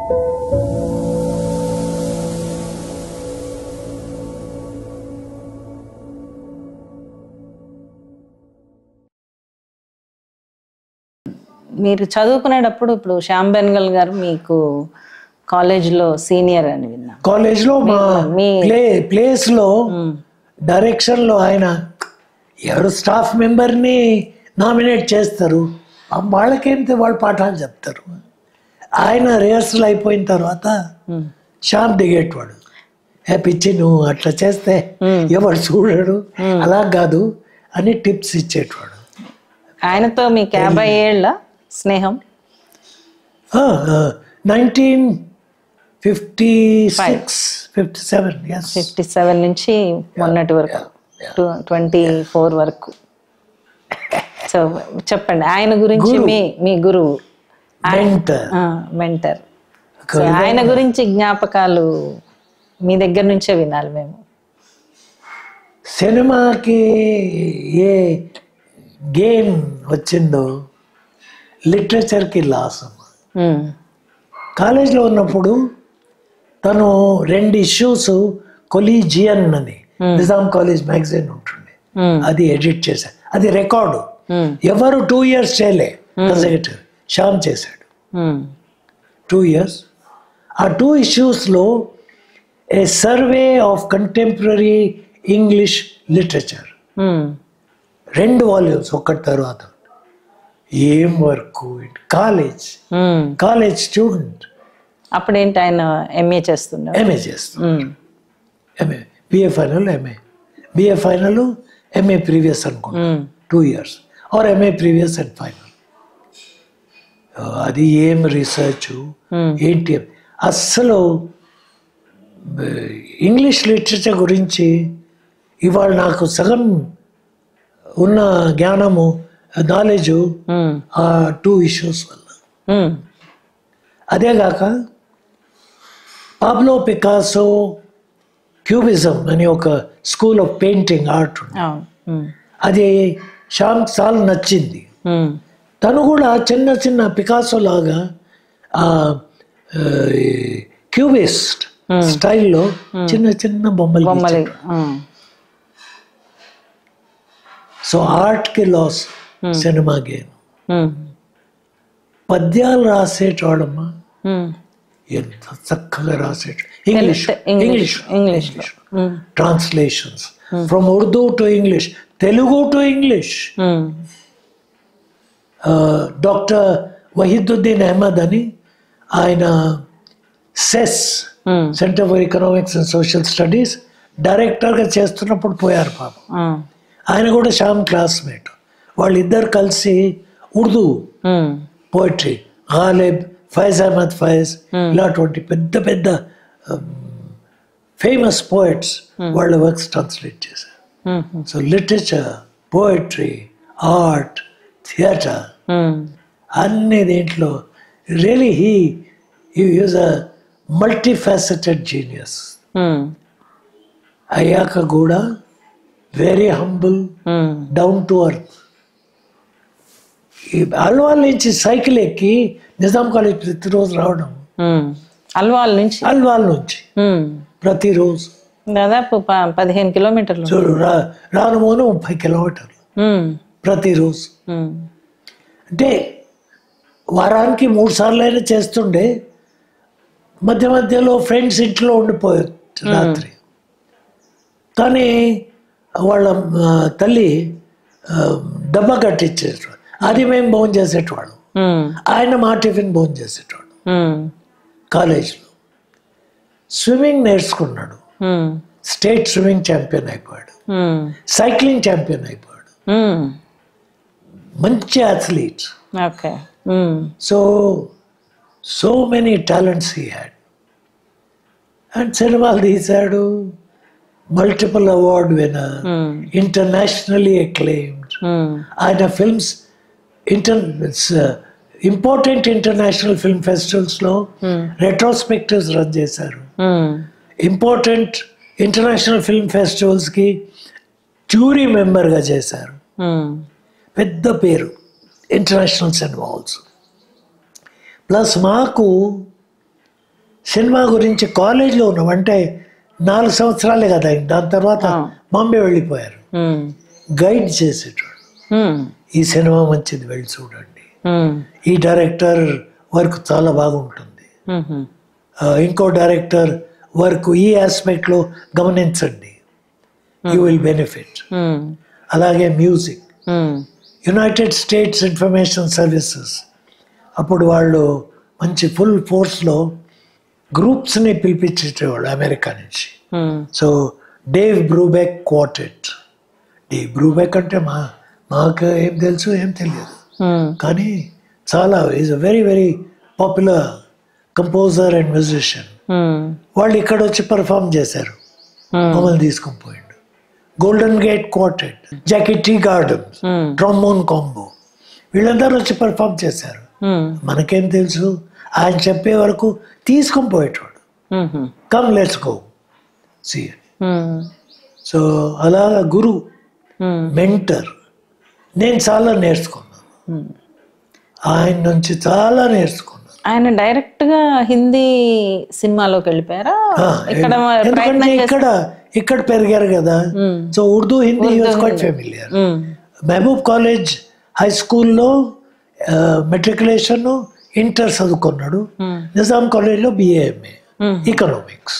మీరు చదువుకునేటప్పుడు ఇప్పుడు శ్యామ్ బెనగల్ గారు మీకు కాలేజ్లో సీనియర్ అని విన్నా. కాలేజ్లో మా ప్లేస్లో డైరెక్షన్లో ఆయన ఎవరు స్టాఫ్ మెంబర్ని నామినేట్ చేస్తారు, వాళ్ళకేమితే వాళ్ళు పాఠాలు చెప్తారు. ఆయన రిహర్సల్ అయిపోయిన తర్వాత శ్యామ్ దిగేటవాడు, పిచ్చి నువ్వు అట్లా చేస్తే ఎవరు చూడడు, అలా కాదు అని టిప్స్ ఇచ్చేటవాడు. ఆయనతో మీకు 50 ఏళ్ళ స్నేహం? 1957 నుంచి మొన్నటి వరకు 24 వరకు. సో చెప్పండి ఆయన గురించి, మీ గురువు మెంటర్, ఆయన గురించి జ్ఞాపకాలు మీ దగ్గర నుంచే వినాలి మేము. సినిమాకి ఏ గేమ్ వచ్చిందో లిటరేచర్కి లాస్. కాలేజ్లో ఉన్నప్పుడు తను 2 ఇష్యూస్ కొలీజియన్ అని నిజాం కాలేజ్ మ్యాగజైన్ ఉంటుండే, అది ఎడిట్ చేశాడు. అది రికార్డు, ఎవరు 2 years చేయలే. కన్సర్వేటివ్ శ్యామ్ చేశాడు 2 years. ఆ 2 issuesలో a survey of contemporary English literature, 2 volumes ఒకటి తర్వాత. ఏం వర్క్, కాలేజ్ స్టూడెంట్. అప్పుడేంటి ఆయన ఎంఏ చేస్తున్నాడు? ఎంఏ చేస్తున్నాడు. MA BA final, BA final, MA previous అనుకుంటా 2 years, or MA previous and final. అది ఏం రీసెర్చ్ ఏంటి అస్సలు. ఇంగ్లీష్ లిటరేచర్ గురించి ఇవాళ నాకు సగం ఉన్న జ్ఞానము, నాలెడ్జ్ ఆ 2 issues వల్ల. అదేగాక పాబ్లో పికాసో క్యూబిజం అని ఒక స్కూల్ ఆఫ్ పెయింటింగ్ ఆర్ట్ ఉంది, అది శ్యామ్ చాలా నచ్చింది. తను కూడా చిన్న చిన్న పికాసో లాగా క్యూబిస్ట్ స్టైల్లో చిన్న చిన్న బొమ్మలు. సో ఆర్ట్కి లాస్, సినిమా గేమ్. పద్యాలు రాసేటోడమ్మా, ఎంత చక్కగా రాసేట. English translations from Urdu to English, Telugu to English. Doctor Waheeduddin Ahmed అని ఆయన CESS, centre for economics and social studies డైరెక్టర్గా చేస్తున్నప్పుడు పోయారు పాపం. ఆయన కూడా శ్యామ్ క్లాస్మేట్. వాళ్ళిద్దరు కలిసి ఉర్దూ పోయిటరీ, గాలిబ్, ఫైజ్ అహ్మద్ ఫైజ్, ఇలాంటి పెద్ద పెద్ద ఫేమస్ పోయిట్స్ వాళ్ళ వర్క్స్ ట్రాన్స్లేట్ చేశారు. So literature, poetry, art, theatre అన్ని దీంట్లో really he is a multifaceted genius. అయ్యాక కూడా very humble, down to earth. Alwal నుంచి సైకిల్ ఎక్కి నిజాం కాలేజ్ ప్రతిరోజు రావడం. అల్వాల్ నుంచి ప్రతిరోజు దాదాపు 15 kilometers. రాను మోను 30 kilometers ప్రతిరోజు. అంటే వారానికి 3 సార్లు అయినా చేస్తుండే. మధ్య మధ్యలో ఫ్రెండ్స్ ఇంట్లో ఉండిపోయారు రాత్రి. కానీ వాళ్ళ తల్లి డబ్బా కట్టించేటవాడు, అది మేము భోజనం చేసేటవాడు. ఆయన మా టిఫిన్ భోజనం చేసేటవాడు. కాలేజ్లో స్విమ్మింగ్ నేర్చుకున్నాడు, స్టేట్ స్విమ్మింగ్ ఛాంపియన్ అయిపోయాడు, సైక్లింగ్ ఛాంపియన్ అయిపోయాడు, మంచి athlete. So many talents he had. And సినిమాలు తీశాడు, multiple award winner, internationally acclaimed. ఆయన ఫిల్మ్స్ ఇంపార్టెంట్ ఇంటర్నేషనల్ ఫిల్మ్ ఫెస్టివల్స్లో రెట్రోస్పెక్టివ్స్ రన్ చేశారు. ఇంపార్టెంట్ ఇంటర్నేషనల్ ఫిల్మ్ ఫెస్టివల్స్కి జ్యూరీ మెంబర్గా చేశారు. పెద్ద పేరు ఇంటర్నేషనల్ సినిమా ఆల్సో. ప్లస్ మాకు సినిమా గురించి కాలేజ్లో ఉన్నాం అంటే 4 సంవత్సరాలే కదా అయింది. దాని తర్వాత బాంబే వెళ్ళిపోయారు. గైడ్ చేసేటోడు, ఈ సినిమా మంచిది వెళ్ళి చూడండి, ఈ డైరెక్టర్ వర్క్ చాలా బాగుంటుంది, ఇంకో డైరెక్టర్ వర్క్ ఈ ఆస్పెక్ట్లో గమనించండి, యూ విల్ బెనిఫిట్. అలాగే music, United States information services అప్పుడు వాళ్ళు మంచి ఫుల్ ఫోర్స్లో గ్రూప్స్ని పిలిపించేవాళ్ళు అమెరికా నుంచి. So Dave Brubeck Quartet. Dave Brubeck అంటే మాకు ఏం తెలుసు ఏం తెలియదు, కానీ చాలా is a very very popular composer and musician. వాళ్ళు ఇక్కడ వచ్చి పర్ఫామ్ చేశారు, మమ్మల్ని తీసుకొని పోయిండు. Golden Gate Quartet, Jackie Tea Gardens, trombone combo, వీళ్ళందరూ వచ్చి పర్ఫామ్ చేశారు. మనకేం తెలుసు, ఆయన చెప్పే వరకు తీసుకొని పోయేటోడు, come let's go see. So అలా గురు, మెంటర్, నేను చాలా నేర్చుకున్నాను ఆయన నుంచి, చాలా నేర్చుకున్నాను. ఆయన డైరెక్ట్ గా హిందీ సినిమాలోకి వెళ్ళిపోయారా? ఎందుకంటే ఇక్కడ పెరిగారు కదా, so Urdu Hindi was quite familiar. Mahboob college high స్కూల్లో మెట్రికులేషన్ ఇంటర్ చదువుకున్నాడు, నిజాం కాలేజ్లో BA MA ఎకనామిక్స్.